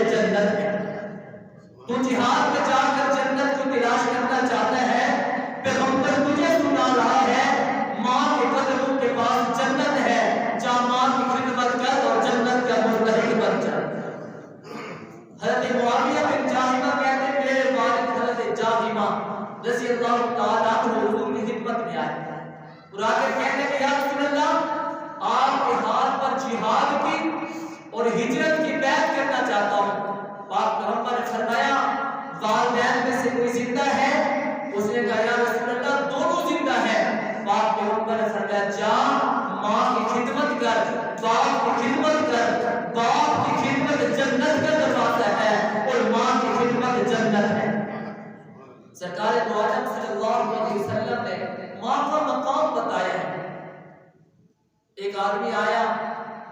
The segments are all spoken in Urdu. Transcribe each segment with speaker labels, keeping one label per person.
Speaker 1: جنت ہے۔ تو جہاد میں جا کر جنت کو تلاش کرنا چاہتا ہے، پیغمبر تجھے سنا رہا ہے ماں کے قدموں کے پاس جنت ہے، جا ماں کی خدمت کر اور جنت کا مستحق بن جا۔ حضرت معاویہ بن جاہمہ کہتے ہیں میرے والد حضرت جاہمہ رضی اللہ تعالیٰ عنہ حضور کی خدمت میں آئے اور آ کر کہتے ہیں کہ یا رسول اللہ آپ کے ہاتھ پر جہاد کی اور ہجرت کی بیعت کرنا چاہتا ہوں۔ پاک پیغمبر نے فرمایا والدین میں سے کوئی زندہ ہے؟ اس نے کہا یا رسول اللہ دونوں زندہ ہیں۔ پاک پیغمبر نے فرمایا جا ماں کی خدمت کر، باپ کی خدمت کر، باپ کی خدمت جنت کا دروازہ ہے اور ماں کی خدمت جنت ہے۔ سرکار دو عالم صلی اللہ علیہ وسلم نے ماں کا مقام بتایا ہے۔ ایک آدمی آیا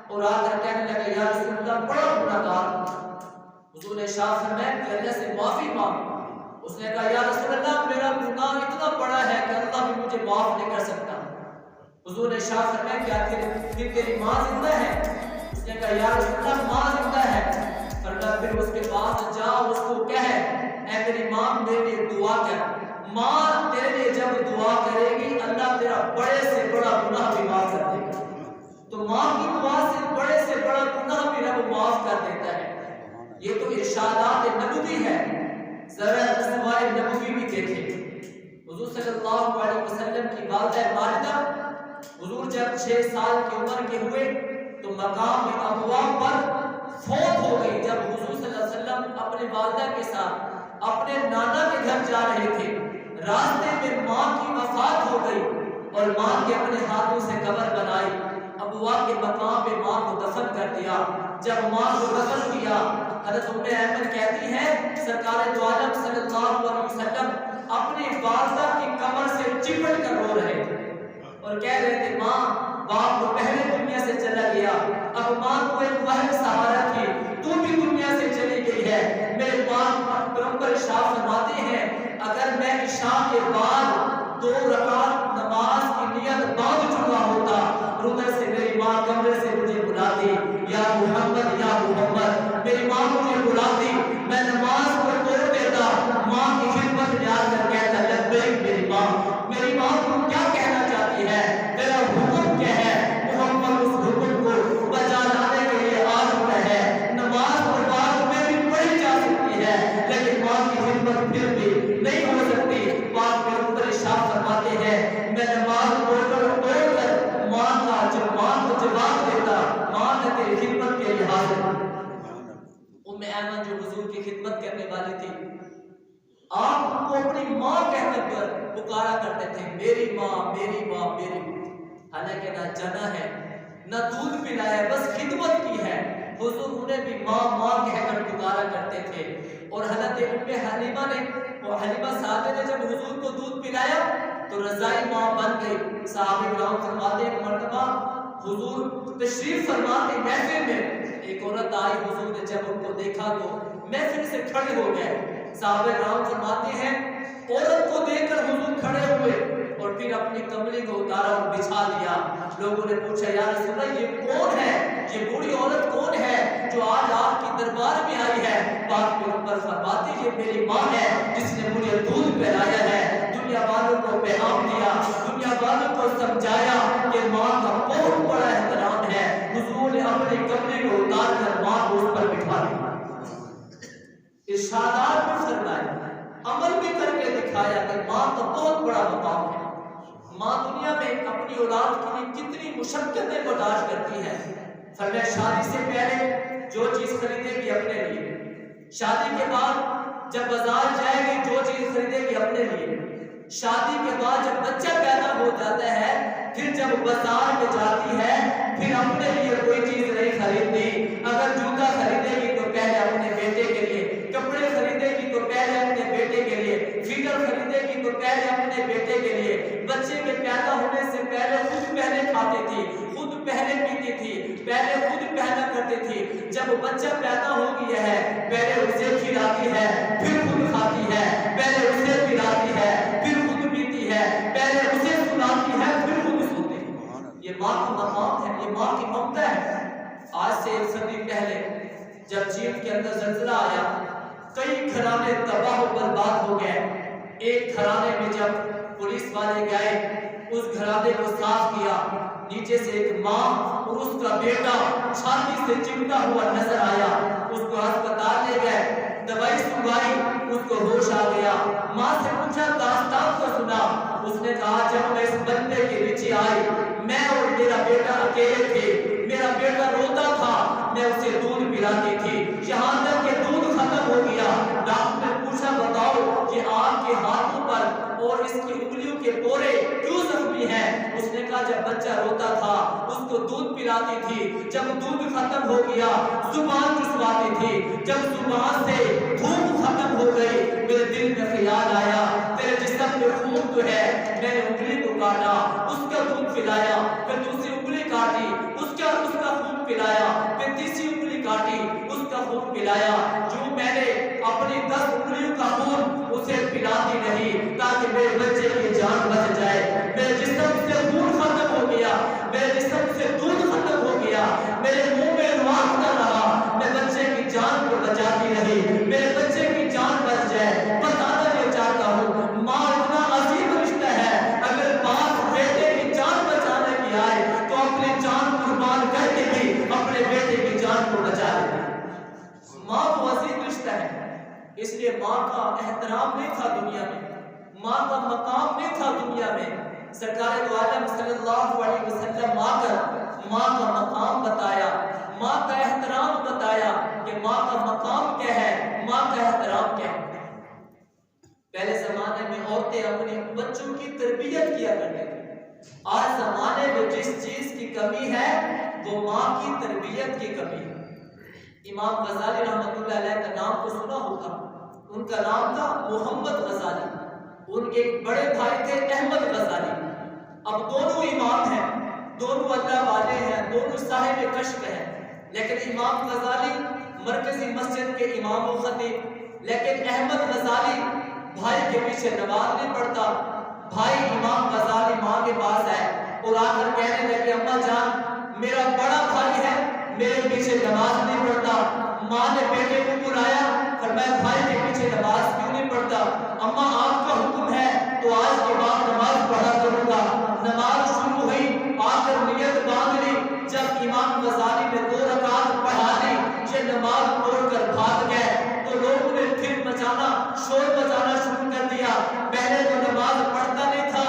Speaker 1: اور آ کر کہنے لگا یا رسول اللہ بڑا گناہ گار ہوں، حضور نے ارشاد فرمایا کہ اللہ سے معافی مانگ۔ اس نے کہا یا رسول اللہ میرا گناہ اتنا بڑا ہے کہ اللہ بھی مجھے معاف نہیں کر سکتا۔ حضور نے ارشاد فرمایا کیا پھر تیری ماں زندہ ہے؟ اس نے کہا یا رسول اللہ ماں زندہ ہے۔ فرمایا پھر اس کے پاس جا اس کو کہے اے میری ماں میرے لیے دعا کر، ماں تیرے لیے جب دعا کرے گی اللہ تیرا بڑے سے بڑا گناہ بھی معاف کر دے گا۔ تو ماں کی دعا سے بڑے سے بڑا گناہ بھی رب معاف کر دیتا ہے۔ یہ تو ارشادات نبوی ہے، ذرا اسماء نبوی بھی دیکھیں۔ حضور صلی اللہ علیہ وسلم کی والدہ والدہ حضور جب 6 سال کی عمر کے ہوئے تو مقام ابوا پر فوت ہو گئی۔ جب حضور صلی اللہ علیہ وسلم اپنے والدہ کے ساتھ اپنے نانا کے گھر جا رہے تھے، راستے میں ماں کی وفات ہو گئی اور ماں کے اپنے ہاتھوں سے قبر بنائی، ابوا کے مقام پہ ماں کو دفن کر دیا۔ جب ماں کو دفن کیا حضرت ام ایمن کہتی ہے سرکار دو عالم صلی اللہ علیہ وسلم اپنی والدہ کی کمر سے چپٹ کر رو رہے تھے اور کہہ رہے تھے ماں باپ تو پہلے دنیا سے چلا گیا، اب ماں کو ایک واحد سہارا تھی، تو بھی دنیا سے چلی گئی ہے۔ میرے پاک پیغمبر ارشاد فرماتے ہیں اگر میں عشاء کے بعد 2 رکعت نماز کی نیت باندھ چکا ہوتا اور ادھر سے میری ماں کمرے سے مجھے بلاتی یا محمد یا محمد، میری ماں مجھے بلاتی، میں نماز کو توڑ دیتا، ماں کی خدمت میں آ کر کہتا لبیک میری ماں، میری ماں کو کیا کہنا چاہتی ہے، تیرا حکم کیا ہے؟ محمد اس حکم کو بجا لانے کے لیے آ چکا ہے۔ نماز تو بعد میں بھی پڑھی جا سکتی ہے لیکن ماں کی خدمت پھر بھی نہیں ہو سکتی۔ پاک پیغمبر ارشاد فرماتے ہیں میں نماز توڑ کر ماں کو جواب دیتا، ماں نے تیری خدمت کے لیے حاضر۔ ام ایمن جو حضور کی خدمت کرنے والی تھی، آپ کو اپنی ماں کہہ کر پکارا کرتے تھے میری ماں میری ماں میری ماں، حالانکہ نہ جنا ہے نہ دودھ پلایا بس خدمت کی ہے۔ حضور انہیں بھی ماں ماں کہہ کر پکارا کرتے تھے۔ اور حضرت ام حلیمہ نے حلیمہ صاحبہ نے جب حضور کو دودھ پلایا تو رضائی ماں بن گئی۔ صحابہ کرام فرماتے ہیں مرتبہ حضور تشریف فرماتے محفل میں ایک عورت آئی، حضور نے جب ان کو دیکھا تو محفل سے کھڑے ہو گئے۔ صحابہ کرام فرماتے ہیں عورت کو دیکھ کر حضور کھڑے ہوئے اور پھر اپنی کملی کو اتارا اور بچھا دیا۔ لوگوں نے پوچھا یا رسول اللہ یہ کون ہے، یہ بوڑھی عورت کون ہے جو آج آپ کی دربار میں آئی ہے؟ پاک پیغمبر فرماتے ہیں یہ میری ماں ہے جس نے مجھے دودھ پلایا ہے۔ دنیا والوں کو پیغام دیا، دنیا والوں کو سمجھایا کہ ماں کا بہت بڑا احترام ہے۔ حضور نے اپنی کملی کو اتار کر ماں کو اس پر بٹھا دیا۔ ارشادات میں فرمایا عمل بھی کر کے دکھایا کہ ماں کا بہت بڑا مقام ہے۔ ماں دنیا میں اپنی اولاد کے لیے کتنی مشقتیں برداشت کرتی ہے۔ فرمایا شادی سے پہلے جو چیز خریدے گی اپنے لیے، شادی کے بعد جب بازار جائے گی جو چیز خریدے گی اپنے لیے، شادی کے بعد جب بچہ پیدا ہو جاتا ہے پھر جب بازار میں جاتی ہے پھر اپنے لیے کوئی چیز نہیں خریدتی۔ اگر جوتا خریدے گی تو پہلے اپنے بیٹے کے لیے، کپڑے خریدے گی تو پہلے اپنے بیٹے کے لیے، فیڈر خریدے گی تو پہلے اپنے بیٹے کے لیے۔ بچے کے پیدا ہونے سے پہلے خود پہلے کھاتی تھی، خود پہلے پیتی تھی، پہلے خود پہنا کرتی تھی۔ جب بچہ پیدا ہو گیا ہے پہلے اسے کھلاتی ہے پھر خود کھاتی ہے، پہلے اسے پلاتی ہے پھر خود پیتی ہے، پہلے اسے سلاتی ہے پھر خود سوتی ہے۔ یہ ماں کا مقام ہے، یہ ماں کی ممتا ہے۔ آج سے 1 صدی پہلے جب چین کے اندر زلزلہ آیا کئی گھرانے تباہ و برباد ہو گئے. ایک گھرانے میں جب پولیس والے گئے اس گھرانے کو صاف کیا, نیچے سے ایک ماں اور اس کا بیٹا چھاتی سے چمٹا ہوا نظر آیا. اس کو ہسپتال لے گئے, دوائی سنگوائی, اس کو ہوش آ گیا. ماں سے پوچھا داستان کو سنا. اس نے کہا جب میں اس بندے کے نیچے آئی میں اور میرا بیٹا اکیلے تھے, میرا بیٹا روتا تھا, میں اسے دودھ پلاتی تھی, یہاں تک کہ دودھ ختم ہو گیا. ڈاکٹر نے پوچھا بتاؤ کہ آپ کے ہاتھوں پر اور اس کی انگلیوں کے پورے کیوں زخمی ہیں؟ اس نے کہا جب بچہ روتا تھا اس کو دودھ پلاتی تھی, جب دودھ ختم ہو گیا زبان چسواتی تھی, جب زبان سے دھوپ ختم ہو گئی میرے دل میں خیال آیا تیرے جسم میں خون تو ہے, میں نے انگلی کو کاٹا اس کا دودھ پلایا, پھر دوسری انگلی کاٹی اس کا خون پلایا, پھر تیسری انگلی کاٹی اس کا خون پلایا. جو میں نے اپنی 10 انگلیوں کا خون اسے پلاتی نہیں تاکہ میرے بچے کی جان بچ جائے. میرے جسم سے خون ختم ہو گیا, میرے جسم سے دودھ ختم ہو گیا, میرے منہ میں نواق نہ رہا, میں بچے کی جان کو بچاتی رہی, میرے بچے کی جان بچ جائے. بتانا یہ چاہتا ہوں ماں اتنا عظیم رشتہ ہے, اگر باپ بیٹے کی جان بچانے کی آئے تو اپنی جان قربان کر کے بھی اپنے بیٹے کی جان کو بچا لے. ماں وہ عظیم رشتہ ہے, اس لیے ماں کا احترام نہیں تھا دنیا میں, ماں کا مقام نہیں تھا دنیا میں. سرکار دو عالم صلی اللہ علیہ وسلم آ کر ماں کا مقام بتایا, ماں کا احترام بتایا کہ ماں کا مقام کیا ہے, ماں کا احترام کیا ہے. پہلے زمانے میں عورتیں اپنے بچوں کی تربیت کیا کرتی تھیں, آج زمانے میں جس چیز کی کمی ہے وہ ماں کی تربیت کی کمی ہے. امام غزالی رحمۃ اللہ علیہ کا نام تو سنا ہوگا, ان کا نام تھا محمد غزالی, ان کے ایک بڑے بھائی تھے احمد غزالی. اب دونوں امام ہیں, دونوں اللہ والے ہیں, دونوں صاحب کشف ہیں, لیکن امام غزالی مرکزی مسجد کے امام و خطیب, لیکن احمد غزالی بھائی کے پیچھے نماز نہیں پڑھتا. بھائی امام غزالی ماں کے پاس آئے اور آ کر کہنے لگے اما جان میرا بڑا بھائی ہے میرے پیچھے نماز نہیں پڑھتا. ماں نے بیٹے کو بلایا, فرمایا بھائی کے پیچھے نماز کیوں نہیں پڑھتا؟ اما آپ کا حکم ہے تو آج کے بعد نماز پڑھا کروں گا. نماز شروع ہوئی, آ کر نیت باندھ لی. جب امام غزالی نے 2 رکعت پڑھا لی یہ نماز توڑ کر بھاگ گئے تو لوگوں نے پھر مچانا شور مچانا شروع کر دیا. پہلے تو نماز پڑھتا نہیں تھا,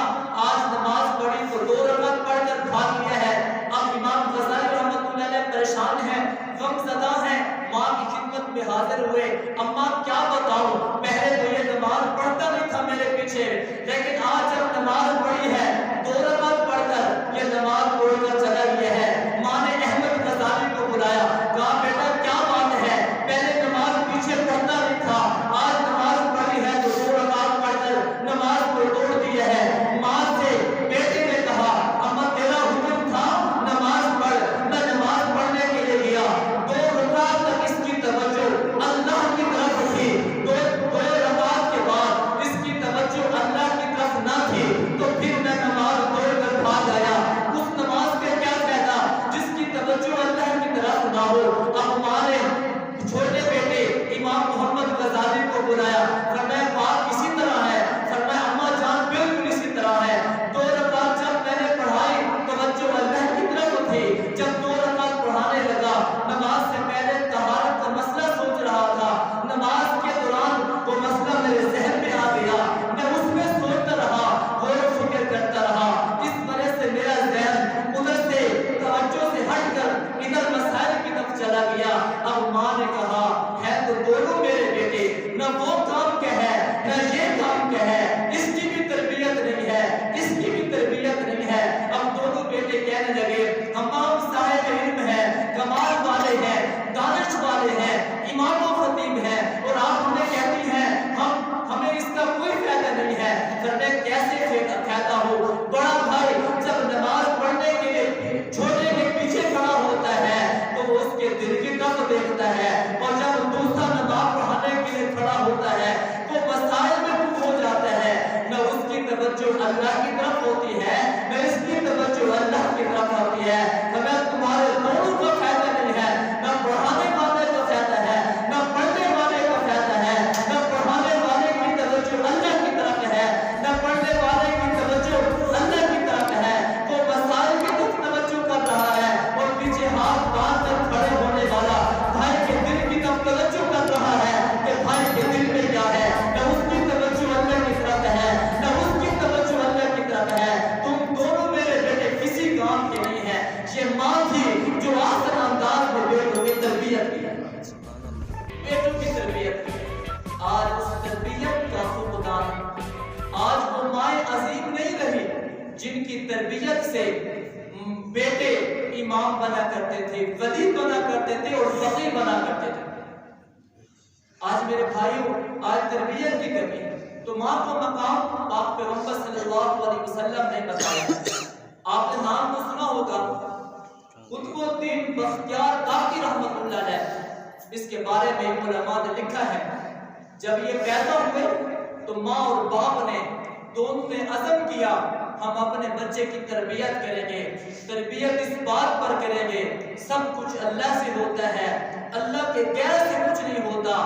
Speaker 1: آج نماز پڑھی تو 2 رکعت پڑھ کر بھاگ گیا ہے. اب امام غزالی رحمۃ اللہ علیہ پریشان ہیں, غم زدہ ہیں, ماں کی خدمت میں حاضر ہوئے. اما کیا بتاؤں, پہلے تو یہ نماز پڑھتا نہیں تھا میرے پیچھے, لیکن آج جب نماز پڑھی ہے 2 رکعت پڑھ کر یہ نماز توڑ کر چلا گیا ہے. ماں نے احمد غزالی کو بلایا, کہا بیٹا کیا بات ہے, پہلے نماز پیچھے پڑھتا نہیں تھا, آج نماز پڑھی ہے تو 2 رکعت پڑھ کر نماز کو توڑ دیا ہے. ماں سے بیٹے نے کہا اما تیرا حکم تھا نماز پڑھ, میں نماز پڑھنے کے لیے گیا, 2 رکعت تک اس کی توجہ اللہ کی طرف تھی, 2 رکعت کے بعد اس کی توجہ اللہ کی طرف نہ تھی تو پھر میں نماز توڑ کر بھاگ آیا. اس نماز کا کیا فائدہ جس کی توجہ اللہ کی طرف نہ ہو. اب ماں نے چھوٹے بیٹے امام محمد غزالی کو بلایا, فرمایا بات اسی طرح ہے, فرمایا اما جان بالکل اسی طرح ہے. 2 رکعت جب میں نے پڑھائی توجہ اللہ کی طرف تھی, جب 2 رکعت پڑھانے لگا نماز سے پہلے طہارت کا مسئلہ سوچ رہا تھا, نماز کے دوران وہ مسئلہ میرے ذہن میں آ گیا, میں اس میں سوچتا رہا, غور و فکر کرتا رہا, اس وجہ سے میرا ذہن ادھر سے توجہ سے ہٹ کر ادھر مسائل کی طرف چلا گیا. اب ماں نے کہا ہے تو دونوں میرے بیٹے, نہ وہ کام کیا ہے نہ یہ کام کیا ہے, اس کی بھی تربیت نہیں ہے, اس کی بھی تربیت نہیں ہے. اب دونوں بیٹے کہنے لگے ہم صاحب علم ہیں, کمال والے ہیں, دانش والے ہیں, امام و خطیب ہیں, اور آپ ہمیں کہتی ہیں ہمیں اس کا کوئی فائدہ نہیں ہے. کرنے کیسے فائدہ ہو, بڑا بھائی جب نماز پڑھنے کے لیے چھوٹے کے پیچھے کھڑا ہوتا ہے تو وہ اس کے دل کی طرف دیکھتا ہے, اور جب دوسرا نماز پڑھانے کے لیے کھڑا ہوتا ہے سے بیٹے امام بنا کرتے تھے، ولی بنا کرتے تھے اور فقیہ بنا کرتے تھے۔ آج میرے بھائیوں، آج تربیت کی کمی ہے، تو ماں کو مقام پاک پیغمبر صلی اللہ علیہ وسلم نے بتایا۔ آپ نے نام تو سنا ہوگا، قطب الدین بختیار کاکی رحمت اللہ علیہ، اس کے بارے میں علماء نے لکھا ہے جب یہ پیدا ہوئے تو ماں اور باپ نے دونوں نے عزم کیا ہم اپنے بچے کی تربیت کریں گے، تربیت اس بات پر کریں گے سب کچھ اللہ سے ہوتا ہے، اللہ کے غیر سے کچھ نہیں ہوتا۔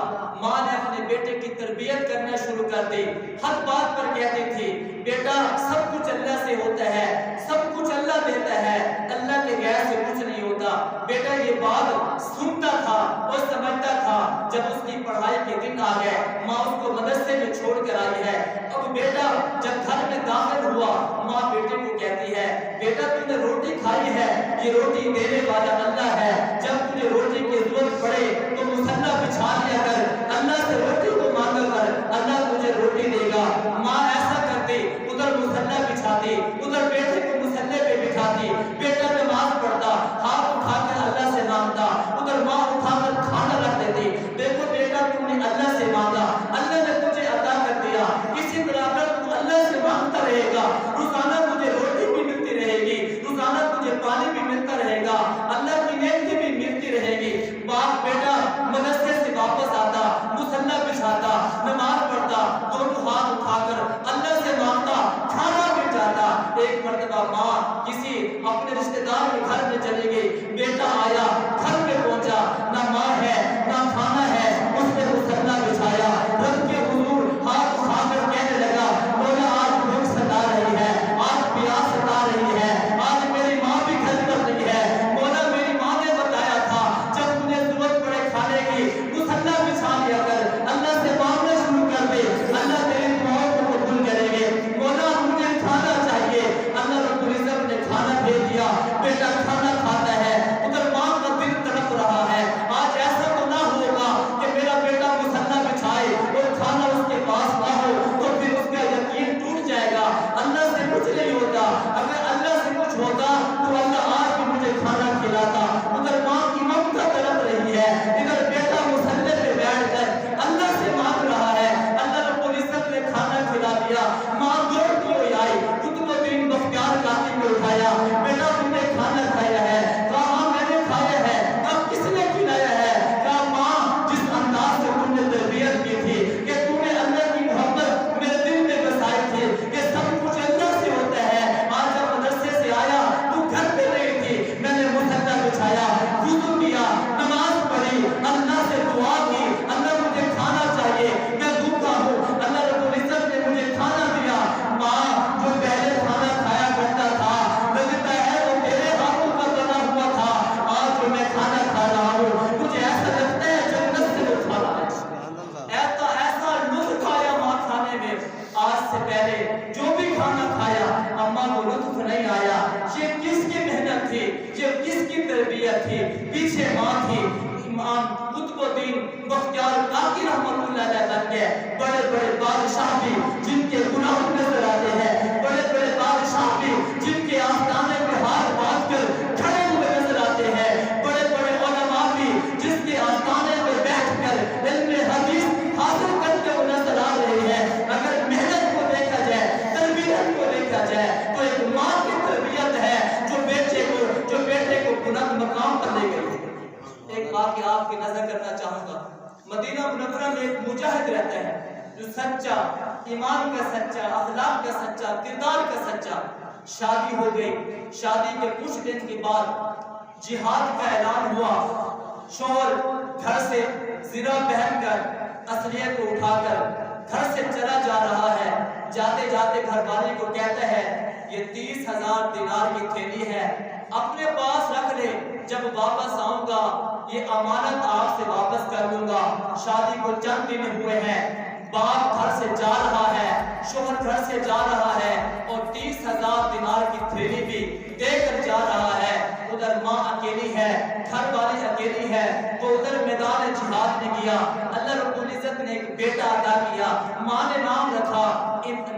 Speaker 1: ماں نے اپنے بیٹے کی تربیت کرنا شروع کر دی، ہر بات پر کہتی تھی بیٹا سب کچھ اللہ سے ہوتا ہے، سب کچھ اللہ دیتا ہے، اللہ کے غیر سے کچھ نہیں ہوتا۔ بیٹا یہ بات سنتا تھا اور سمجھتا تھا۔ جب اس کی پڑھائی کے دن آ گئے، ماں اس کو مدرسے میں چھوڑ کر آئی ہے، اب بیٹا جب گھر میں داخل ہوا ماں بیٹے کو کہتی ہے بیٹا تو نے روٹی کھائی ہے، یہ روٹی دینے والا اللہ ہے، جب تجھے روٹی کی ضرورت پڑے تو مصلا بچھا لیا کر، اللہ سے روٹی کو مانگا کر، اللہ تجھے روٹی دے گا۔ ماں ایسا کرتی، ادھر مصلا بچھاتی، ادھر بیٹے کو مصلے پہ بٹھاتی، بیٹا نماز پڑھتا، ہاتھ اٹھا کر اللہ سے مانگتا، ادھر ماں اٹھا کر کھانا رکھ دیتی، دیکھو بیٹا تم نے اللہ سے مانگا، اللہ نے تجھے عطا کر دیا، اسی طرح اگر تم اللہ سے مانگتا رہے گا روزانہ تجھے روٹی بھی ملتی رہے گی، روزانہ تجھے پانی بھی ملتا رہے گا، اللہ کی نعمتیں بھی ملتی رہے گی۔ باپ بیٹا مدرسے سے واپس آتا، مصلا بچھاتا، نماز پڑھتا، دونوں ہاتھ اٹھا کر اللہ سے مانگتا، کھانا بھی جاتا۔ ایک مرتبہ ماں کسی اپنے رشتہ دار کے گھر میں چلی گئی، بیٹا آیا، گھر میں پہنچا، نہ ماں ہے نہ کھانا ہے، اس نے مصلا بچھایا، رب کے حضور ہاتھ اٹھا کر کہنے لگا مولا آج بھوک ستا رہی ہے، آج پیاس ستا رہی ہے، آج میری ماں بھی گھر پر نہیں ہے، مولا میری ماں نے بتایا تھا جب تجھے ضرورت پڑے کھانے کی مصلا بچھا لیا کر، اللہ سے مانگنا شروع کر دے، اللہ تیری دعاؤں کو قبول کریں گے۔ مولا مجھے کھانا چاہیے، اللہ رب العزت نے کھانا بھیج دیا، بیٹا کھانا کھاتا ہے، ادھر ماں کا دل تڑپ رہا ہے، آج ایسا تو نہ ہوگا کہ میرا بیٹا مصلا بچھائے اور کھانا اس کے پاس نہ ہو تو پھر اس کا یقین ٹوٹ جائے گا، اللہ سے کچھ نہیں ہوتا، اگر اللہ سے کچھ ہوتا تو اللہ آج بھی مجھے کھانا کھلاتا۔ ادھر ماں کی ممتا تڑپ رہی ہے، ادھر بیٹا مصلے پہ بیٹھ کر اللہ سے مانگ رہا ہے، اللہ رب العزت نے کھانا کھلا دیا۔ ماں دوڑتی ہوئی آئی، قطب الدین بختیار کاکی کو اٹھایا، بیٹا تم نے کھانا کھایا ہے؟ کہا ہاں میں نے کھایا ہے۔ کہا کس نے کھلایا ہے؟ کہا ماں جس انداز سے تم نے تربیت کی تھی کہ تم نے اللہ کی محبت میرے دل میں بسائی تھی کہ سب کچھ اللہ سے ہوتا ہے، آج جب مدرسے سے آیا تو گھر پہ نہیں تھی، میں نے مصلا بچھایا، وضو کیا، نماز پڑھی، اللہ سے دعا کی، اللہ مجھے کھانا چاہیے، میں بھوکا ہوں، اللہ رب العزت نے مجھے کھانا دیا۔ ماں جو پہلے کھانا کھایا کرتا تھا لگتا ہے وہ تیرے ہاتھوں کا بنا ہوا تھا، آج جو میں کھانا کھا رہا ہوں مجھے ایسا لگتا ہے جنت سے وہ کھانا ہے، ایسا لطف آیا ماں کھانے میں۔ آج سے پہلے جو بھی کھانا کھایا اماں کو لطف نہیں آیا، یہ کس کی محنت تھی، یہ کس کی تربیت تھی، پیچھے ماں تھی۔ امام قطب الدین بختیار کاکی رحمت اللہ علیہ بن گئے، بڑے بڑے بادشاہ بھی جن کے گناہ نظر آتے ہیں، بڑے بڑے بادشاہ بھی جن کے آستانے پہ ہاتھ باندھ کر کھڑے ہوئے نظر آتے ہیں، بڑے بڑے علماء بھی جس کے آستانے پہ بیٹھ کر علم حدیث حاصل کرتے ہوئے نظر آ رہے ہیں۔ اگر محنت کو دیکھا جائے، تربیت کو دیکھا جائے تو ایک ماں کی تربیت ہے جو بیٹے کو بلند مقام پر لے گئی۔ ایک واقعہ آپ کی نظر کرنا چاہوں گا، مدینہ منورہ میں ایک مجاہد رہتا ہے جو سچا، ایمان کا سچا، اخلاق کا سچا، کردار کا سچا۔ شادی ہو گئی، شادی کے کچھ دن کے بعد جہاد کا اعلان ہوا، شوہر گھر سے زرہ پہن کر اسلحے کو اٹھا کر گھر سے چلا جا رہا ہے، جاتے جاتے گھر والے کو کہتا ہے یہ 30,000 دینار کی تھیلی ہے، اپنے پاس رکھ لے، جب واپس آؤں گا یہ امانت آپ سے واپس کر لوں گا۔ شادی کو چند دن ہوئے ہیں، باپ گھر سے جا رہا ہے، شوہر گھر سے جا رہا ہے اور 30,000 دینار کی تھیلی بھی دے کر جا رہا ہے۔ ادھر ماں اکیلی ہے، گھر والی اکیلی ہے، تو ادھر میدان جہاد نے کیا، اللہ رب العزت نے ایک بیٹا عطا کیا، ماں نے نام رکھا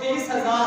Speaker 1: 30,000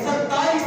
Speaker 1: 27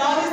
Speaker 1: 40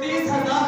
Speaker 1: 30,000